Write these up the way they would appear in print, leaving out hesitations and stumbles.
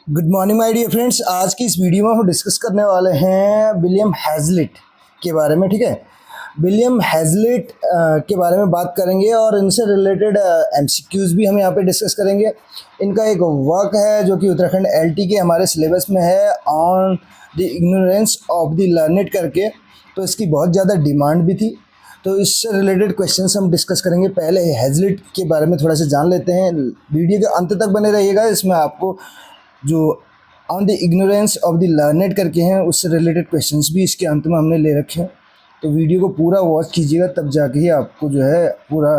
Good morning my dear friends. आज की इस वीडियो में हम डिस्कस करने वाले हैं विलियम हैज़लिट के बारे में। ठीक है, विलियम हैज़लिट के बारे में बात करेंगे और इनसे रिलेटेड एमसीक्यूज़ भी हम यहाँ पे डिस्कस करेंगे। इनका एक वर्क है जो कि उत्तराखंड एलटी के हमारे सिलेबस में है, on the ignorance of the learned करके। तो इसकी बहुत ज़्यादा डिमांड भी थी, तो इससे रिलेटेड क्वेश्चंस हम डिस्कस करेंगे। पहले हैज़लिट के बारे में थोड़ा सा जान लेते हैं। वीडियो के अंत तक बने रहिएगा, इसमें आपको जो on the ignorance of the learned करके हैं उससे रिलेटेड क्वेश्चंस भी इसके अंत में हमने ले रखे हैं। तो वीडियो को पूरा वॉच कीजिएगा, तब जाके ही आपको जो है पूरा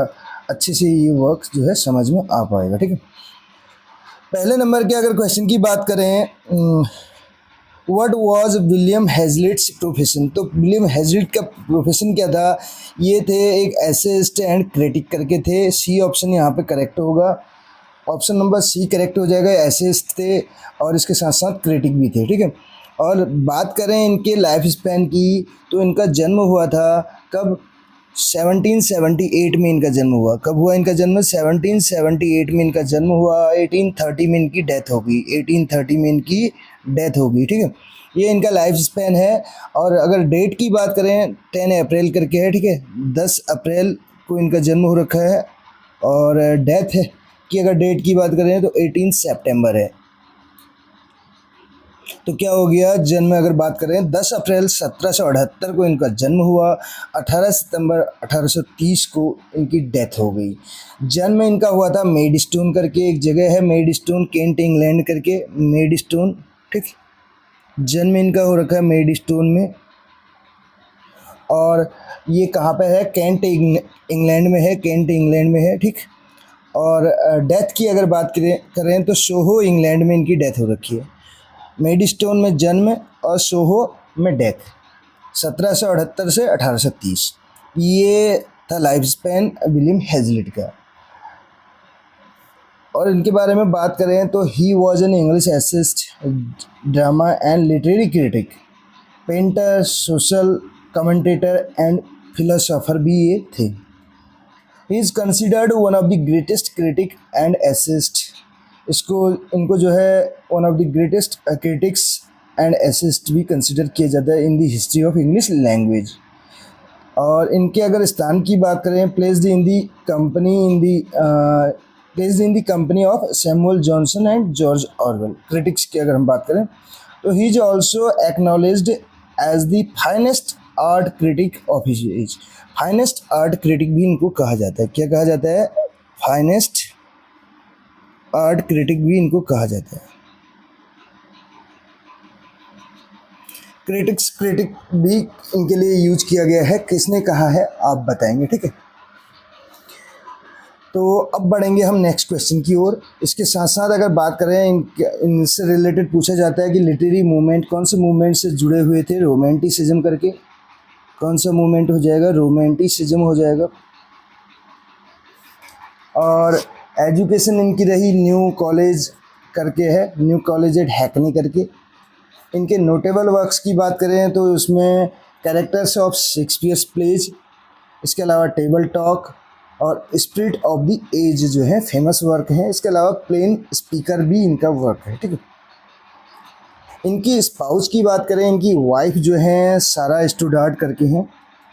अच्छे से ये वर्क जो है समझ में आ पाएगा। ठीक है, पहले नंबर के अगर क्वेश्चन की बात करें, व्हाट वाज विलियम हैज़लिट्स प्रोफेशन। तो विलियम हैज़लिट का प्रोफेशन क्या था? ये थे एक एसेइस्ट एंड क्रिटिक करके थे। सी ऑप्शन यहाँ पे करेक्ट होगा, ऑप्शन नंबर सी करेक्ट हो जाएगा। एसेइस्ट थे और इसके साथ साथ क्रिटिक भी थे। ठीक है, और बात करें इनके लाइफ स्पैन की, तो इनका जन्म हुआ था कब? 1778 में इनका जन्म हुआ। कब हुआ इनका जन्म? 1778 में इनका जन्म हुआ। 1830 में इनकी डेथ हो गई। 1830 में इनकी डेथ हो गई। ठीक है, ये इनका लाइफ स्पैन है। और अगर डेट की बात करें, 10 अप्रैल करके है। ठीक है, 10 अप्रैल को इनका जन्म हो रखा है। और डेथ है कि अगर डेट की बात करें तो 18 सितंबर है। तो क्या हो गया, जन्म अगर बात करें 10 अप्रैल 1778 को इनका जन्म हुआ। 18 सितंबर 1830 को इनकी डेथ हो गई। जन्म इनका हुआ था मेडस्टोन करके एक जगह है, मेडस्टोन केंट इंग्लैंड करके, मेडस्टोन। ठीक, जन्म इनका हो रखा है मेडस्टोन में। और ये कहाँ पे है? केंट इंग्लैंड में है, केंट इंग्लैंड में है। ठीक, और डेथ की अगर बात करें तो सोहो इंग्लैंड में इनकी डेथ हो रखी है। मेडस्टोन में जन्म और सोहो में डेथ, 1778 से 1830। ये था लाइफ स्पैन विलियम हैज़लिट का। और इनके बारे में बात करें तो he was an English essayist, drama and literary critic, painter, social commentator and philosopher भी ये थे। He is considered one of the greatest critic and essayist. इनको जो है one of the greatest critics and essayist भी consider किया जाता है in the history of English language. और इनके अगर स्थान की बात करें, placed in the company of Samuel Johnson and George Orwell. Critics की अगर हम बात करें तो he is also acknowledged as the finest art critic of his age. Finest art critic भी इनको कहा जाता है। क्या कहा जाता है? फाइनेस्ट आर्ट क्रिटिक भी इनको कहा जाता है। क्रिटिक भी इनके लिए यूज किया गया है। किसने कहा है आप बताएंगे। ठीक है, तो अब बढ़ेंगे हम नेक्स्ट क्वेश्चन की ओर। इसके साथ साथ अगर बात करें, इनसे रिलेटेड पूछा जाता है कि लिटरेरी मूवमेंट कौन से मूवमेंट से जुड़े हुए थे? रोमांटिसिज्म करके। कौन सा मूवमेंट हो जाएगा? रोमांटिसिज्म हो जाएगा। और एजुकेशन इनकी रही न्यू कॉलेज करके है, न्यू कॉलेज एट हैकनी करके। इनके नोटेबल वर्क्स की बात करें तो उसमें कैरेक्टर्स ऑफ शेक्सपियर्स प्लेज, इसके अलावा टेबल टॉक और स्पिरिट ऑफ द एज जो है फेमस वर्क है। इसके अलावा प्लेन स्पीकर भी इनका वर्क है। ठीक है, इनकी स्पाउस की बात करें, इनकी वाइफ जो है सारा स्टुडार्ट करके हैं।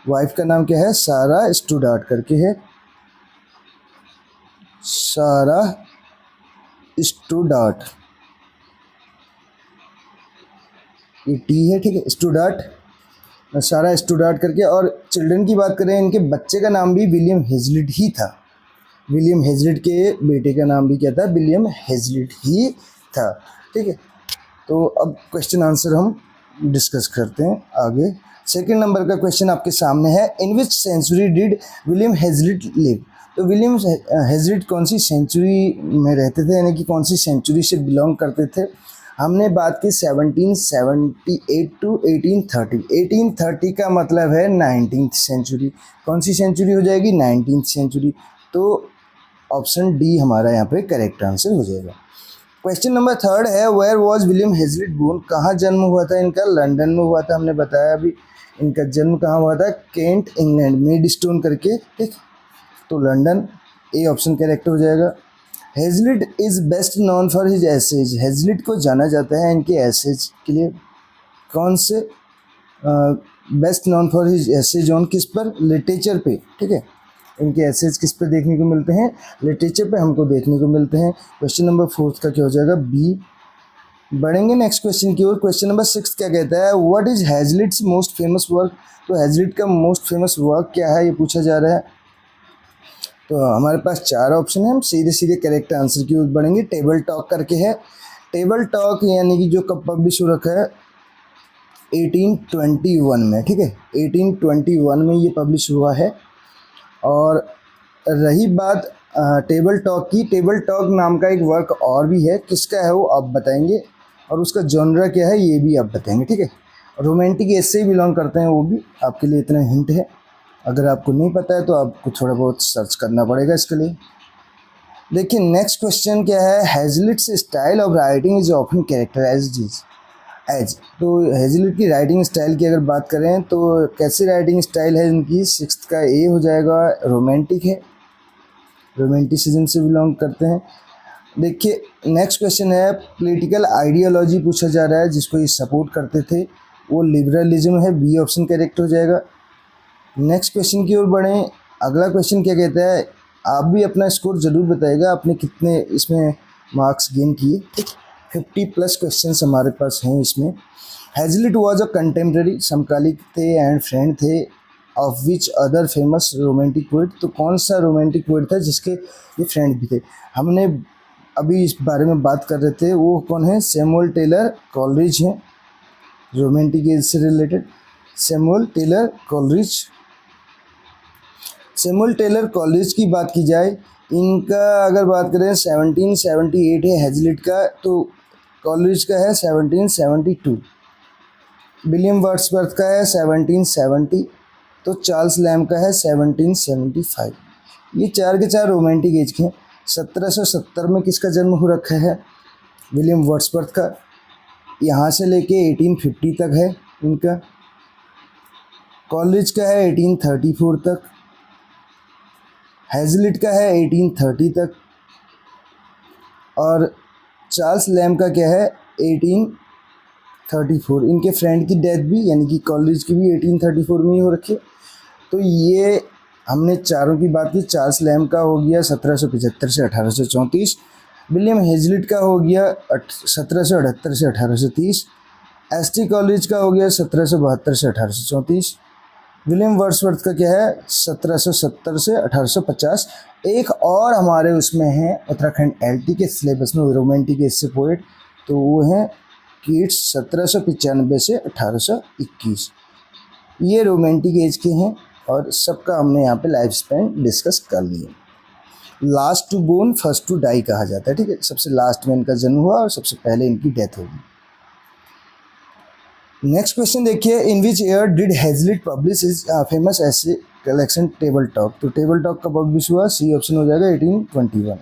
वाइफ का नाम क्या है? सारा स्टुडार्ट करके है, सारा स्टुडार्ट, ये टी है। ठीक है, स्टुडार्ट, सारा स्टुडार्ट करके। और चिल्ड्रन की बात करें, इनके बच्चे का नाम भी विलियम हैज़लिट ही था। विलियम हैज़लिट के बेटे का नाम भी क्या था? विलियम हैज़लिट ही था। ठीक है, तो अब क्वेश्चन आंसर हम डिस्कस करते हैं आगे। सेकंड नंबर का क्वेश्चन आपके सामने है, इन विच सेंचुरी डिड विलियम हैज़लिट लिव। तो विलियम हैज़लिट कौन सी सेंचुरी में रहते थे, यानी कि कौन सी सेंचुरी से बिलोंग करते थे? हमने बात की 1778 टू 1830। 1830 का मतलब है 19th सेंचुरी। कौन सी सेंचुरी हो जाएगी? 19th century. तो ऑप्शन डी हमारा यहाँ पे करेक्ट आंसर हो जाएगा। क्वेश्चन नंबर थर्ड है, वेयर वॉज विलियम हैज़लिट बोर्न। कहाँ जन्म हुआ था इनका? लंदन में हुआ था। हमने बताया अभी इनका जन्म कहाँ हुआ था? केंट इंग्लैंड, मेडस्टोन करके। ठीक, तो लंदन, ए ऑप्शन करेक्ट हो जाएगा। Hazlitt is best known for his essays. Hazlitt को जाना जाता है इनके एसेज के लिए। कौन से? Best known for his essays on किस पर? लिटरेचर पे, ठीक है। इनके एसेज किस पे देखने को मिलते हैं? लिटरेचर पे हमको देखने को मिलते हैं। क्वेश्चन नंबर 4 का क्या हो जाएगा? बी। बढ़ेंगे नेक्स्ट क्वेश्चन की ओर। क्वेश्चन नंबर 6 क्या कहता है? What is Hazlitt's most famous work? तो हेजलिट का मोस्ट फेमस वर्क क्या है, ये पूछा जा रहा है। तो हमारे पास 4 ऑप्शन है, हम सीधे सीधे करेक्ट आंसर की ओर बढ़ेंगे। टेबल टॉक करके है। टेबल टॉक यानी कि जो कब पब्लिश हो रखा है 1821 में, ठीक है। 1821 में ये पब्लिश हुआ है। और रही बात टेबल टॉक की, टेबल टॉक नाम का एक वर्क और भी है, किसका है वो आप बताएंगे, और उसका जॉनरा क्या है ये भी आप बताएंगे, ठीक है। रोमांटिक एसे ही बिलोंग करते हैं वो भी, आपके लिए इतना हिंट है। अगर आपको नहीं पता है तो आपको थोड़ा बहुत सर्च करना पड़ेगा इसके लिए। देखिए नेक्स्ट क्वेश्चन क्या है? Hazlitt's style of writing is often characterised as. तो हेजलिट की राइटिंग स्टाइल की अगर बात करें तो कैसी राइटिंग स्टाइल है इनकी? 6 का ए हो जाएगा, रोमांटिक है, रोमांटिसिज्म से बिलोंग करते हैं। देखिए नेक्स्ट क्वेश्चन है, पॉलिटिकल आइडियोलॉजी पूछा जा रहा है जिसको ये सपोर्ट करते थे, वो लिबरलिज्म है। बी ऑप्शन करेक्ट हो जाएगा। नेक्स्ट क्वेश्चन की ओर बढ़ें। अगला क्वेश्चन क्या कहता है? आप भी अपना स्कोर ज़रूर बताइएगा, आपने कितने इसमें मार्क्स गेन किए, ठीक। 50+ क्वेश्चंस हमारे पास हैं इसमें। हेजलिट वॉज अ कंटेम्प्रेरी, समकालिक थे एंड फ्रेंड थे of which other famous romantic poet. तो कौन सा रोमांटिक पोइट था जिसके ये फ्रेंड भी थे? हमने अभी इस बारे में बात कर रहे थे, वो कौन है? सैमुअल टेलर कॉलरिज हैं, रोमांटिक एज से related. Samuel Taylor Coleridge. Samuel Taylor Coleridge की बात की जाए, इनका अगर बात करें 1778 है हेजलिट का, तो कॉलरिज का है 1772। विलियम वर्ड्सवर्थ का है 1770, तो चार्ल्स लैम्ब का है 1775। ये 4 के 4 रोमांटिक एज के हैं। 1770 में किसका जन्म हो रखा है? विलियम वर्ड्सवर्थ का। यहाँ से लेके 1850 तक है इनका। कॉलरिज का है 1834 तक। हेजलिट का है 1830 तक। और चार्ल्स लैम्ब का क्या है? 1834। इनके फ्रेंड की डेथ भी यानी कि कॉलरिज की भी 1834 में ही हो रखी है। तो ये हमने चारों की बात की। चार्ल्स लैम्ब का हो गया 1775 से 1834। विलियम हेजलिट का हो गया 1778 से 1830। एसटी कॉलरिज का हो गया 1772 से 1834। विलियम वर्ड्सवर्थ का क्या है? 1770 से 1850। एक और हमारे उसमें है उत्तराखंड एलटी के सिलेबस में रोमांटिक एज से पोएट, तो वो है कीट्स 1795 से 1821। ये रोमांटिक एज के हैं और सबका हमने यहाँ पे लाइफ स्पैन डिस्कस कर लिया। Last to born first to die कहा जाता है, ठीक है। सबसे लास्ट में इनका जन्म हुआ और सबसे पहले इनकी डेथ होगी। नेक्स्ट क्वेश्चन देखिए, in which year did Hazlitt publish his famous essay collection Table Talk. तो टेबल टॉक का पब्लिश हुआ, सी ऑप्शन हो जाएगा 1821।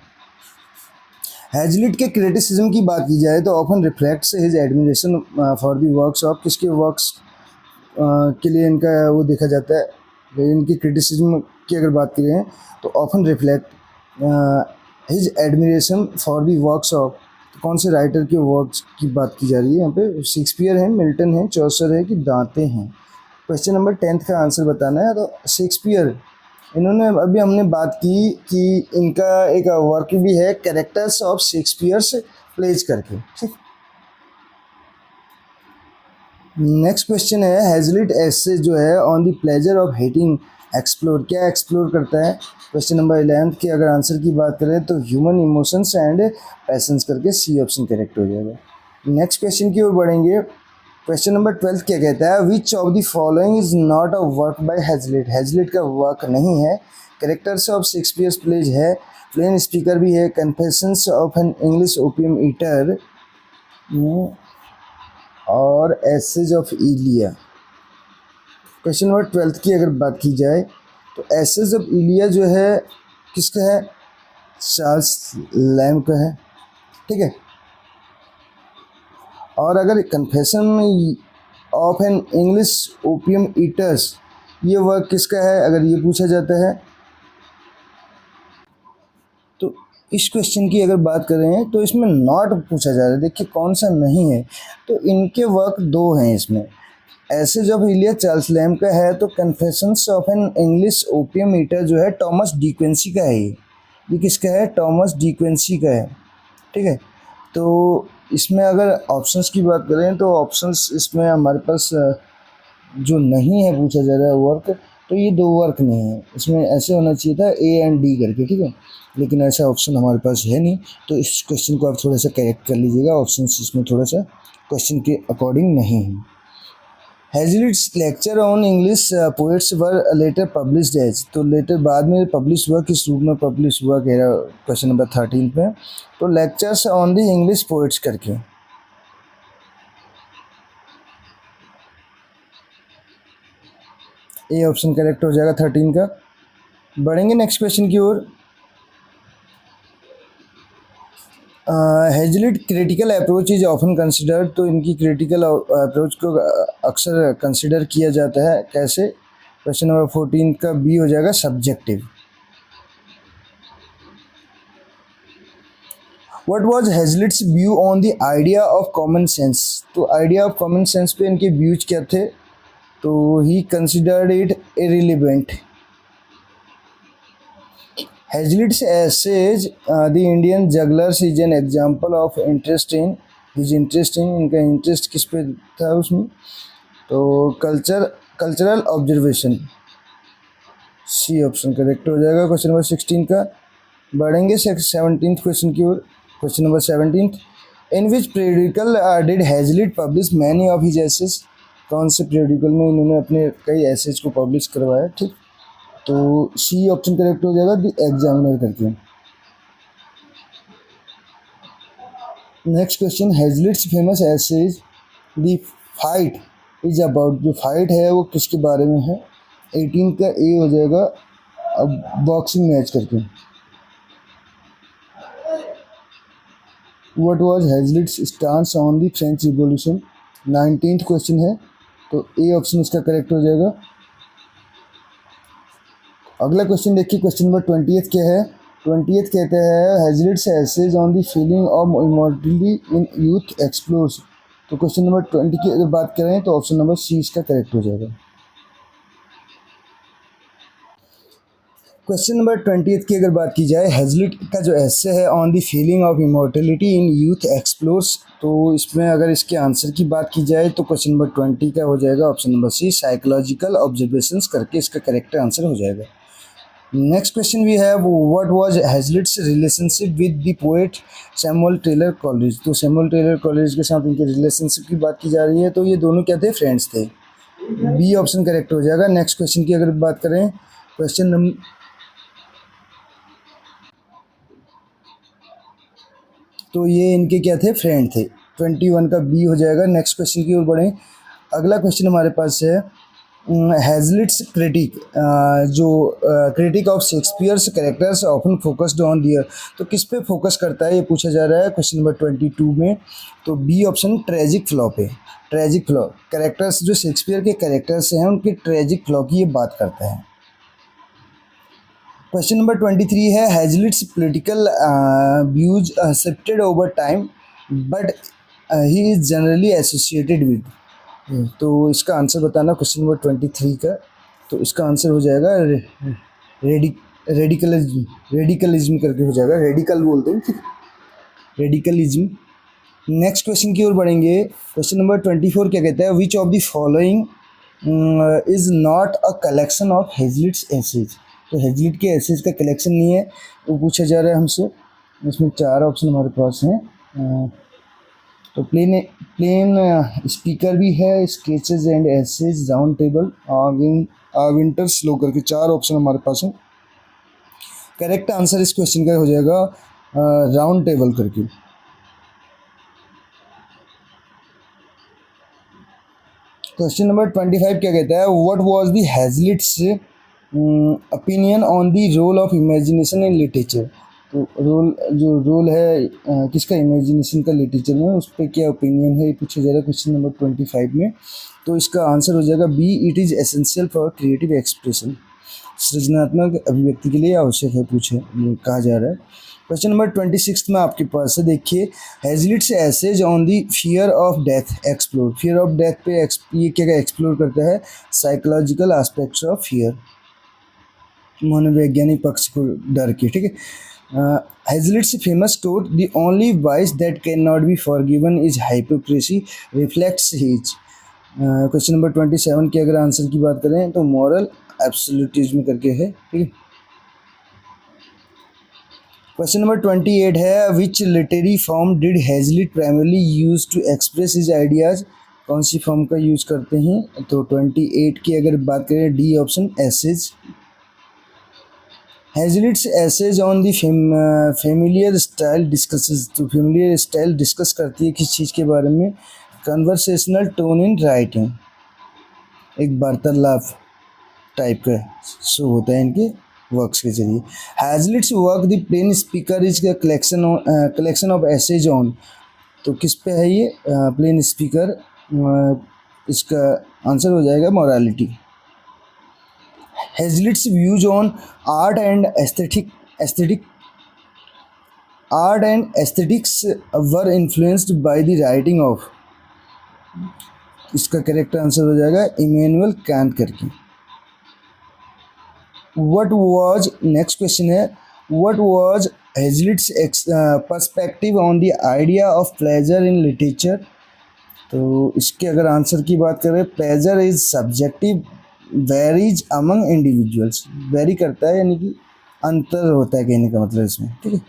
हेजलिट के क्रिटिसिज्म की बात की जाए तो often reflects his admiration for the works of, किसके वर्क्स के लिए इनका वो देखा जाता है? इनकी क्रिटिसिज्म की अगर बात करें तो often reflect his admiration for the works of, तो कौन से राइटर के वर्क्स की बात की जा रही है यहाँ पे? शेक्सपियर है, मिल्टन है, चौसर है कि दांते हैं? क्वेश्चन नंबर 10 का आंसर बताना है। तो शेक्सपियर, इन्होंने अभी हमने बात की कि इनका एक वर्क भी है कैरेक्टर्स ऑफ शेक्सपियर्स प्लेज करके, ठीक। नेक्स्ट क्वेश्चन है, हेजलिट एसे जो है on the pleasure of hating explore, क्या एक्सप्लोर करता है? क्वेश्चन नंबर 11 के अगर आंसर की बात करें तो ह्यूमन इमोशंस एंड पैशंस करके सी ऑप्शन करेक्ट हो जाएगा। नेक्स्ट क्वेश्चन की ओर बढ़ेंगे। क्वेश्चन नंबर 12 क्या कहता है? Which of the following is not a work by Hazlitt. Hazlitt का वर्क नहीं है। कैरेक्टर्स ऑफ शेक्सपियर्स प्लेज है, प्लेन स्पीकर भी है, Confessions of an English Opium Eater और Essays of Elia. Question number 12 की अगर बात की जाए तो एसेज ऑफ इलिया जो है किसका है? चार्ल्स लैम्ब का है, ठीक है। और अगर confession of an English opium eaters, ये वर्क किसका है अगर ये पूछा जाता है? तो इस क्वेश्चन की अगर बात करें तो इसमें नॉट पूछा जा रहा है। देखिए कौन सा नहीं है, तो इनके वर्क दो हैं इसमें। ऐसे जब इलिया चार्ल्स लैम्ब का है तो confessions of an English Opium eater जो है टॉमस डिक्वेंसी का है। ये किसका है? टॉमस डिक्वेंसी का है। ठीक है, तो इसमें अगर ऑप्शंस की बात करें तो ऑप्शंस इसमें हमारे पास जो नहीं है पूछा जा रहा है वर्क, तो ये दो वर्क नहीं है। इसमें ऐसे होना चाहिए था ए एंड डी करके, ठीक है, लेकिन ऐसा ऑप्शन हमारे पास है नहीं, तो इस क्वेश्चन को आप थोड़ा सा करेक्ट कर लीजिएगा। ऑप्शंस इसमें थोड़ा सा क्वेश्चन के अकॉर्डिंग नहीं है। Hazlitt's lecture on English poets were later published as, तो लेटर बाद में पब्लिश हुआ, किस रूप में पब्लिश हुआ कह रहा क्वेश्चन नंबर 13 पे, तो lectures on the English poets करके। ए ऑप्शन करेक्ट हो जाएगा 13 का। बढ़ेंगे नेक्स्ट क्वेश्चन की ओर। Hazlitt critical approach is often considered, तो इनकी क्रिटिकल अप्रोच को अक्सर कंसिडर किया जाता है कैसे? क्वेश्चन नंबर 14 का बी हो जाएगा subjective. What was Hazlitt's view on the idea of common sense, तो आइडिया ऑफ कॉमन सेंस पे इनके व्यूज क्या थे? तो he considered it irrelevant. Hazlitt's essays, The Indian Jugglers is an example of interest in his interest in, इनका interest किस पे था उसमें? तो cultural observation, C option correct हो जाएगा क्वेश्चन नंबर 16 का। बढ़ेंगे 17th क्वेश्चन की ओर। Question number 17, in which periodical did Hazlitt publish many of his essays, कौन से पीरियडिकल में इन्होंने अपने कई एसेज को पब्लिश करवाया? ठीक, तो सी ऑप्शन करेक्ट हो जाएगा द एग्जामिनर करके। Next question, Hazlitt's famous essays The Fight is about, जो फाइट है वो किसके बारे में है? 18 का ए हो जाएगा अब बॉक्सिंग मैच करके। What was Hazlitt's stance on the French Revolution, 19th question है, तो ए ऑप्शन इसका करेक्ट हो जाएगा। अगला क्वेश्चन देखिए, क्वेश्चन नंबर 20 क्या है? 20 कहते हैं Hazlitt's essays on the feeling of immortality in youth explores, तो क्वेश्चन नंबर 20 की अगर बात करें तो ऑप्शन नंबर सी इसका करेक्ट हो जाएगा। क्वेश्चन नंबर 20 की अगर बात की जाए, हैजलिट का जो एसे है on the feeling of immortality in youth explores, तो इसमें अगर इसके आंसर की बात की जाए तो क्वेश्चन नंबर 20 का हो जाएगा option number C psychological observations करके इसका करेक्ट आंसर हो जाएगा। नेक्स्ट क्वेश्चन भी है, what was Hazlitt's relationship with the poet Samuel Taylor Coleridge, तो सैमुअल टेलर कॉलेरिज के साथ इनके रिलेशनशिप की बात की जा रही है, तो ये दोनों क्या थे? फ्रेंड्स थे। बी ऑप्शन करेक्ट हो जाएगा। नेक्स्ट क्वेश्चन की अगर बात करें, क्वेश्चन नंबर, तो ये इनके क्या थे? फ्रेंड थे। 21 का बी हो जाएगा। नेक्स्ट क्वेश्चन की ओर बढ़ें। अगला क्वेश्चन हमारे पास है हैजलिट्स क्रिटिक, जो critic of Shakespeare's characters often focused on their, तो किस पे फोकस करता है ये पूछा जा रहा है क्वेश्चन नंबर 22 में, तो बी ऑप्शन ट्रेजिक फ्लॉ पे। ट्रेजिक फ्लॉ, कैरेक्टर्स जो शेक्सपियर के कैरेक्टर्स हैं उनकी ट्रेजिक फ्लॉ की ये बात करता है। क्वेश्चन नंबर 23 है Hazlitt's political views shifted over time but he is generally associated with, तो इसका आंसर बताना क्वेश्चन नंबर 23 का, तो इसका आंसर हो जाएगा रेडिकलिज्म, रेडिकलिज्म करके हो जाएगा, रेडिकल बोलते हैं, रेडिकलिज्म। नेक्स्ट क्वेश्चन की ओर बढ़ेंगे। क्वेश्चन नंबर 24 क्या कहता है? Which of the following is not a collection of Hazlitt's essays, तो हैजलिट के एसेज का कलेक्शन नहीं है, वो पूछा जा रहा है हमसे। इसमें 4 ऑप्शन हमारे पास हैं, तो प्लेन स्पीकर भी है, sketches and essays, round table, Winterslow करके 4 ऑप्शन हमारे पास हैं। करेक्ट आंसर इस क्वेश्चन का हो जाएगा राउंड टेबल करके। क्वेश्चन नंबर 25 क्या कहता है? What was the Hazlitt's opinion on the role of imagination in literature, तो रोल है किसका? इमेजिनेशन का लिटरेचर में, उस पर क्या ओपिनियन है ये पूछा जा रहा है क्वेश्चन नंबर 25 में, तो इसका आंसर हो जाएगा B, it is essential for creative expression, सृजनात्मक अभिव्यक्ति के लिए आवश्यक है, कहा जा रहा है। क्वेश्चन नंबर 26 में आपके पास है, देखिए, Hazlitt's essays on the fear of death explore. Fear of death पे ये क्या एक्सप्लोर करता है, साइकोलॉजिकल एस्पेक्ट्स ऑफ फियर, मनोवैज्ञानिक पक्ष को डर के, ठीक है। Hazlitt's famous quote, the only vice that can not be forgiven is hypocrisy reflects his. Question number 27 के अगर आंसर की बात करें तो मॉरल एब्सोल्यूटिज्म करके है, ठीक है। क्वेश्चन नंबर 28 है, which literary form did Hazlitt primarily use to express his ideas. कौन सी फॉर्म का यूज करते हैं, तो 28 की अगर बात करें, D option, essays. Hazlitt's essays on the familiar style discusses, तो फेमिलियर स्टाइल डिस्कस करती है किस चीज़ के बारे में, कन्वर्सेशनल टोन इन राइटिंग, एक वार्तालाप टाइप का शो होता है इनके वर्क्स के जरिए। Hazlitt's work The Plain Speaker is collection of essays on, तो किस पे है ये, प्लेन स्पीकर, इसका आंसर हो जाएगा morality. Hazlitt's views on art and aesthetics were influenced by the writing of, इसका करेक्ट आंसर हो जाएगा इमैनुअल कांट करके। What was, नेक्स्ट क्वेश्चन है, what was Hazlitt's perspective on the idea of pleasure in literature। तो इसके अगर answer की बात करें, pleasure is subjective, varies among individuals, very करता है, यानी कि अंतर होता है कहने का मतलब इसमें, ठीक है।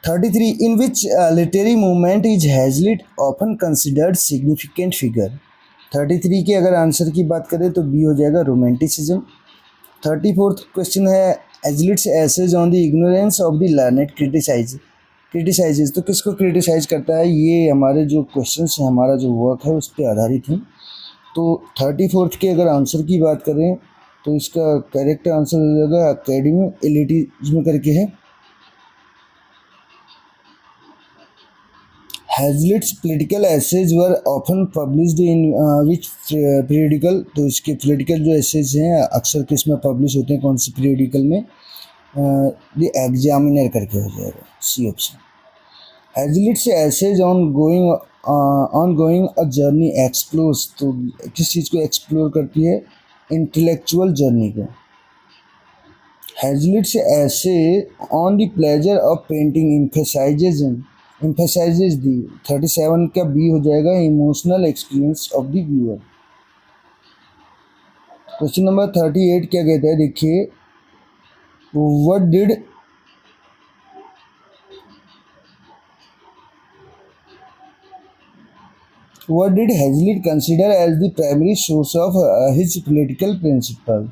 33, in which literary movement is Hazlitt often considered significant figure। 33 के अगर आंसर की बात करें तो बी हो जाएगा, रोमांटिसिज्म। 34th क्वेश्चन है, Hazlitt's essays on the ignorance of the learned criticises, तो किसको क्रिटिसाइज करता है, ये हमारे जो क्वेश्चंस हैं, हमारा जो वर्क है उस पर आधारित है। तो 34th के अगर आंसर की बात करें तो इसका करेक्ट आंसर हो जाएगा अकेडमी एलिटिज्म करके है। Hazlitt's political essays were often published in which periodical, तो इसके पॉलिटिकल जो एसेज हैं अक्सर किस में पब्लिश होते हैं, कौन सी पीरियडिकल में, द एग्जामिनर करके हो जाएगा, C option. Hazlitt's essays on going a journey explores, तो किस चीज़ को एक्सप्लोर करती है, इंटेलेक्चुअल जर्नी को। Hazlitt's essay on the pleasure of painting emphasizes the, 37 का बी हो जाएगा, emotional experience of the viewer. Question number 38 क्या कहता है, देखिए, what did Hazlitt consider as the primary source of his political principle.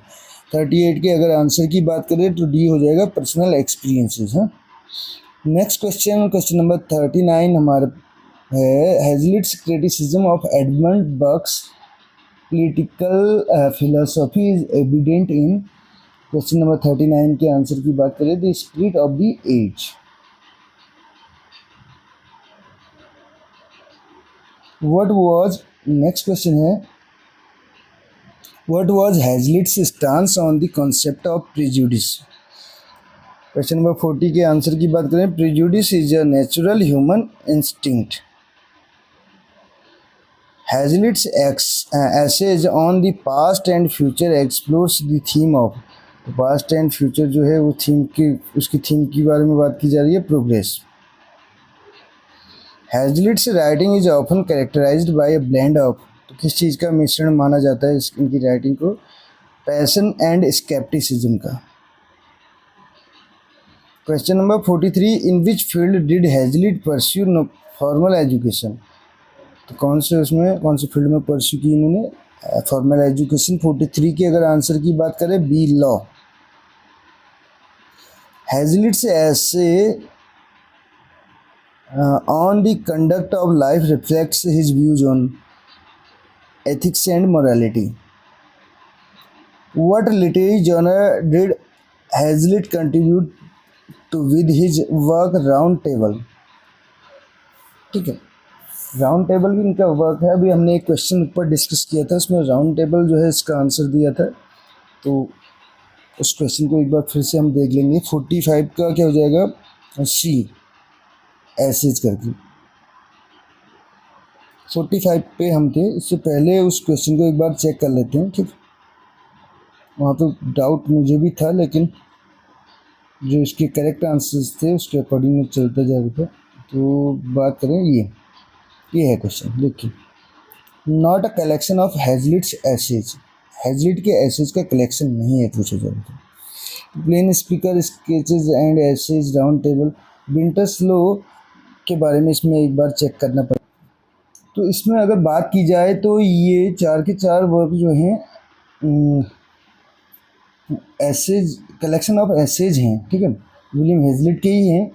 38 के अगर आंसर की बात करें तो डी हो जाएगा, पर्सनल एक्सपीरियंसेस। हाँ, नेक्स्ट क्वेश्चन नंबर 39 हमारे है, Hazlitt's criticism of Edmund Burke's political philosophy is evident in. Question number 39 के आंसर की बात करें, The Spirit of the Age. What was, next question है, what was Hazlitt's stance on the concept of prejudice. Question number 40 के answer की बात करें, prejudice is a natural human instinct. Hazlitt's essays on the past and future explores the theme of, past and future जो है वो theme की, उसकी theme के बारे में बात की जा रही है, progress. Hazlitt's writing is often characterised by a blend of, तो किस चीज़ का मिश्रण माना जाता है इनकी राइटिंग को, पैशन एंड स्केप्टिसिज्म का। Question number 43, in which field did Hazlitt pursue formal education, तो कौन से फील्ड में परस्यू की इन्होंने फॉर्मल एजुकेशन। 43 की अगर आंसर की बात करें, B law. Hazlitt's essay on the conduct of life reflects his views on ethics and morality. What literary genre did Hazlitt contribute to with his work Round Table. ठीक है, round table भी इनका work है, अभी हमने एक question ऊपर discuss किया था, उसमें राउंड टेबल जो है इसका आंसर दिया था। तो उस क्वेश्चन को एक बार फिर से हम देख लेंगे। 45 का क्या हो जाएगा, सी एसिड करके। 45 पे हम थे, इससे पहले उस क्वेश्चन को एक बार चेक कर लेते हैं। ठीक, वहाँ तो डाउट मुझे भी था, लेकिन जो इसके करेक्ट आंसर्स थे उसके अकॉर्डिंग में चलता जा रहा था। तो बात करें, ये है क्वेश्चन, देखिए। Not a collection of Hazlitt's essays, Hazlitt के एसेज का कलेक्शन नहीं है पूछा जा रहा था। Plain Speaker Sketches and essays round Table, Winterslow के बारे में इसमें एक बार चेक करना पड़ेगा। तो इसमें अगर बात की जाए तो ये चार के चार वर्क जो हैं एसेज, कलेक्शन ऑफ एसेज हैं, ठीक है, विलियम हेजलिट के ही हैं।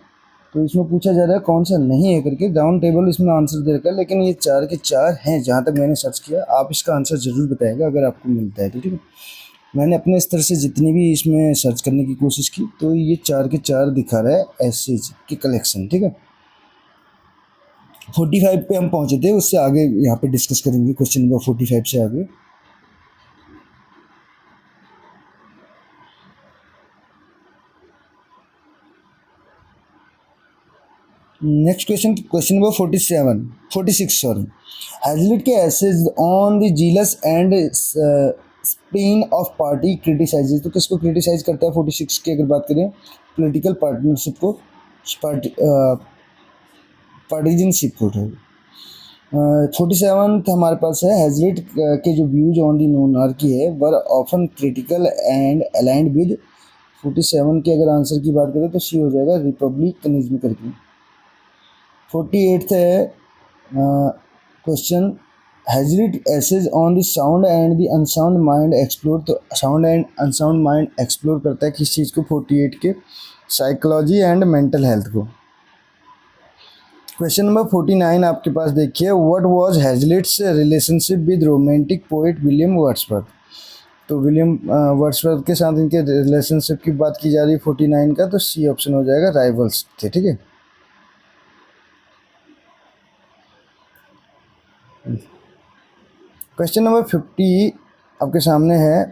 तो इसमें पूछा जा रहा है कौन सा नहीं है करके। राउंड टेबल इसमें आंसर दे रखा है, लेकिन ये चार के चार हैं जहाँ तक मैंने सर्च किया। आप इसका आंसर ज़रूर बताएगा अगर आपको मिलता है तो, ठीक है। मैंने अपने स्तर से जितनी भी इसमें सर्च करने की कोशिश की, तो ये चार के चार दिखा रहा है एसेज की कलेक्शन, ठीक है। 45 पे हम पहुँचे थे, उससे आगे यहाँ पे डिस्कस करेंगे क्वेश्चन नंबर 45 से आगे। Next question, question number 46 sorry. Hazlitt के essays on the jealous and spleen of party criticises, तो किसको क्रिटिसाइज करता है 46 की अगर बात करें, पॉलिटिकल पार्टनरशिप को, पार्टीजनशिप को। 47 हमारे पास है, हैजलिट के जो व्यूज ऑन दी मोनार्की है were often critical and aligned with. 47 के अगर आंसर की बात करें तो सी हो जाएगा, रिपब्लिकनिज्म करके। 48 है question, Hazlitt essays on the sound and the unsound mind explore, तो sound and unsound mind explore करता है किस चीज़ को, 48 के, साइकोलॉजी एंड मेंटल हेल्थ को। क्वेश्चन नंबर 49 आपके पास देखिए, what was Hazlitt's relationship with romantic poet William Wordsworth, तो विलियम वर्ड्सवर्थ के साथ इनके रिलेशनशिप की बात की जा रही है 49 का, तो सी ऑप्शन हो जाएगा, राइवल्स थे, ठीक है। क्वेश्चन नंबर 50 आपके सामने है,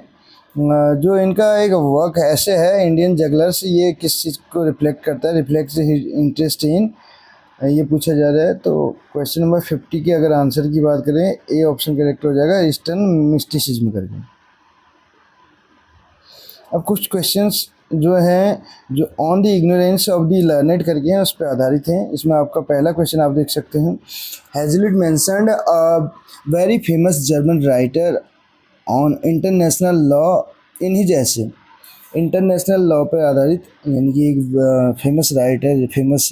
जो इनका एक वर्क ऐसे है इंडियन जगलर्स, ये किस चीज़ को रिफ्लेक्ट करता है, रिफ्लेक्ट्स इंटरेस्ट इन, ये पूछा जा रहा है। तो क्वेश्चन नंबर 50 के अगर आंसर की बात करें, ए ऑप्शन करेक्ट हो जाएगा, ईस्टर्न मिस्टिसिज्म करके। अब कुछ क्वेश्चंस जो हैं जो on the ignorance of the learned करके हैं, उस पर आधारित हैं। इसमें आपका पहला क्वेश्चन आप देख सकते हैं, Hazlitt mentioned a very famous German writer on international law in his essay, international law पर आधारित, यानी कि एक फेमस राइटर, फेमस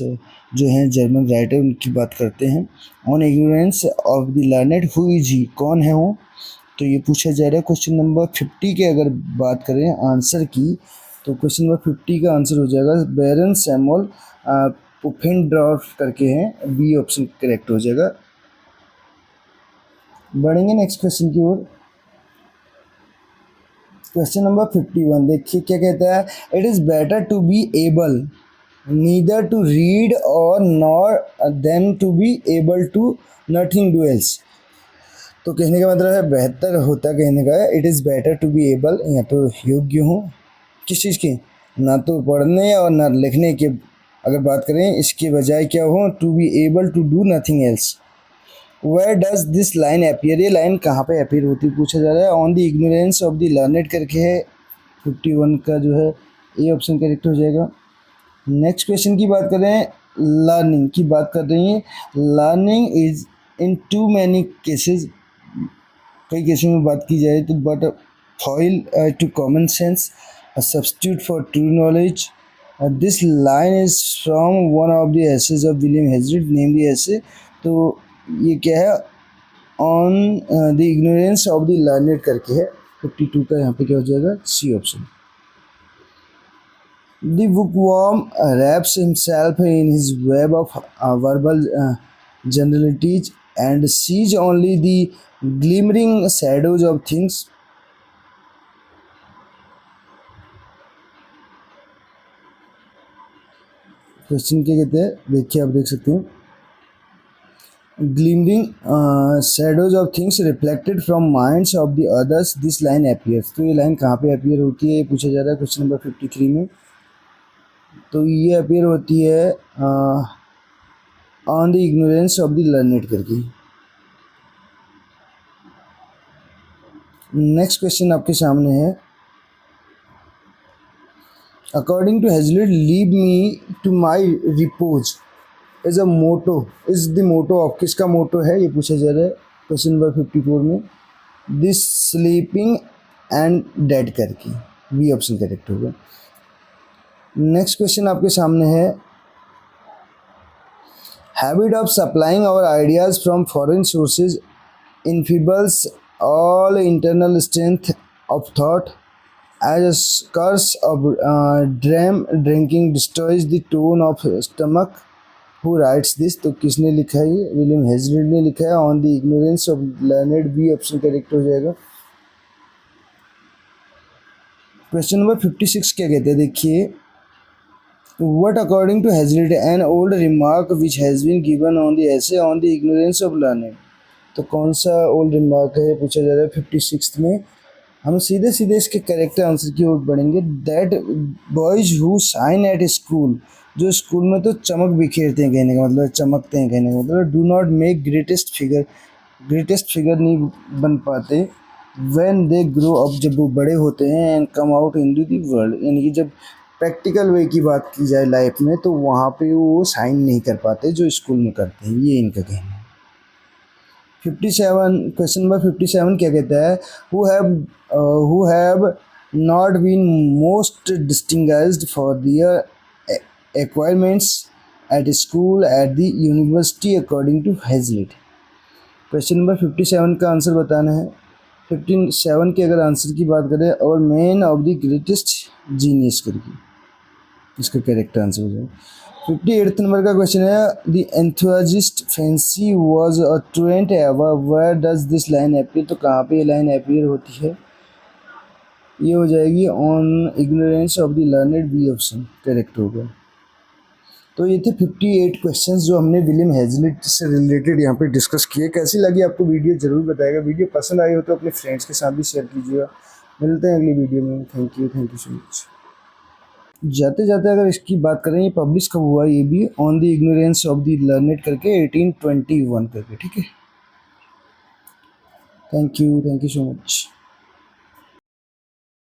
जो हैं जर्मन राइटर, उनकी बात करते हैं। On ignorance of the learned, who is he, कौन है वो, तो ये पूछा जा रहा है। क्वेश्चन नंबर 50 के अगर बात करें आंसर की, तो क्वेश्चन नंबर 50 का आंसर हो जाएगा बैरन सैमुअल पुफेनड्रॉर्फ करके हैं, बी ऑप्शन करेक्ट हो जाएगा। बढ़ेंगे नेक्स्ट क्वेश्चन की ओर। क्वेश्चन नंबर 51 देखिए क्या कहता है, it is better to be able neither to read और nor then to be able to nothing do else, तो कहने का मतलब है बेहतर होता, कहने का है it is better to be able, या तो योग्य हो किस चीज़ की, ना तो पढ़ने और ना लिखने के, अगर बात करें इसके बजाय क्या हो, to be able to do nothing else. Where does this line appear, ये लाइन कहाँ पे अपीयर होती पूछा जा रहा है, on the ignorance of the learned करके है। 51 का जो है ए ऑप्शन करेक्ट हो जाएगा। नेक्स्ट क्वेश्चन की बात करें, लर्निंग की बात कर रही हैं, learning is in too many cases, कई केसों में बात की जाए तो, but foil to common sense, substitute for true knowledge, this line is from one of the essays of William Hazlitt, name the essay, तो ये क्या है, on the ignorance of the learned करके है। 52 का यहाँ पे क्या हो जाएगा, C option. The bookworm wraps himself in his web of verbal generalities and sees only the glimmering shadows of things. Question क्या कहते हैं देखिए, आप देख सकते हैं, glimmering shadows of things reflected from minds of the others this line appears. तो ये लाइन कहाँ पे अपीयर होती है ये पूछा जा रहा है क्वेश्चन नंबर 53 में। तो ये अपीयर होती है on the ignorance of the learned करके। नेक्स्ट क्वेश्चन आपके सामने है, according to Hazlitt leave me to my repose is a motto, is the motto of, किसका मोटो है ये पूछा जा रहा है क्वेश्चन नंबर 54 में। दिस स्लीपिंग एंड डेड करके बी ऑप्शन करेक्ट होगा। नेक्स्ट क्वेश्चन आपके सामने है, habit of supplying our ideas from foreign sources enfeebles all internal strength of thought as a curse of dram drinking destroys the tone of stomach. Who writes this? तो किसने लिखा है ये? William हेजलिट ने लिखा है on the ignorance of learned, B option correct हो जाएगा। क्वेश्चन नंबर 56 क्या कहते हैं देखिए, what according to Hazlitt an old remark which has been given on the essay on the ignorance of learned. तो कौन सा ओल्ड रिमार्क है पूछा जा रहा है 56 में। हम सीधे सीधे इसके करेक्ट आंसर की ओर बढ़ेंगे। That boys who shine at school, जो स्कूल में तो चमक बिखेरते हैं कहने का मतलब, चमकते हैं कहने का मतलब, do not make greatest figure, greatest figure नहीं बन पाते व्हेन दे ग्रो अप, जब वो बड़े होते हैं, and come out into the world, यानी कि जब प्रैक्टिकल वे की बात की जाए लाइफ में तो वहाँ पे वो साइन नहीं कर पाते जो स्कूल में करते हैं, ये इनका कहना है। 57 क्वेश्चन नंबर 57 क्या कहता है, who have not been most distinguished for their acquirements at school at the university according to Hazlitt. Question number 57 का आंसर बताना है। 57 के अगर आंसर की बात करें, और man of the greatest genius करके इसका करेक्ट आंसर हो जाए। 58 नंबर का क्वेश्चन है, the enthusiast fancy was a truant ever, where does this line appear. तो कहाँ पे ये लाइन अपीयर होती है? ये हो जाएगी on ignorance of the learned, B option correct होगा। तो ये थे 58 क्वेश्चंस जो हमने विलियम हेजलिट से रिलेटेड यहाँ पे डिस्कस किए। कैसी लगी आपको वीडियो ज़रूर बताइएगा। वीडियो पसंद आई हो तो अपने फ्रेंड्स के साथ भी शेयर कीजिएगा। मिलते हैं अगली वीडियो में। Thank you so much. जाते जाते अगर इसकी बात करें, ये पब्लिश कब हुआ, ये भी on the ignorance of the learned करके 1821 करके, ठीक है। Thank you so much.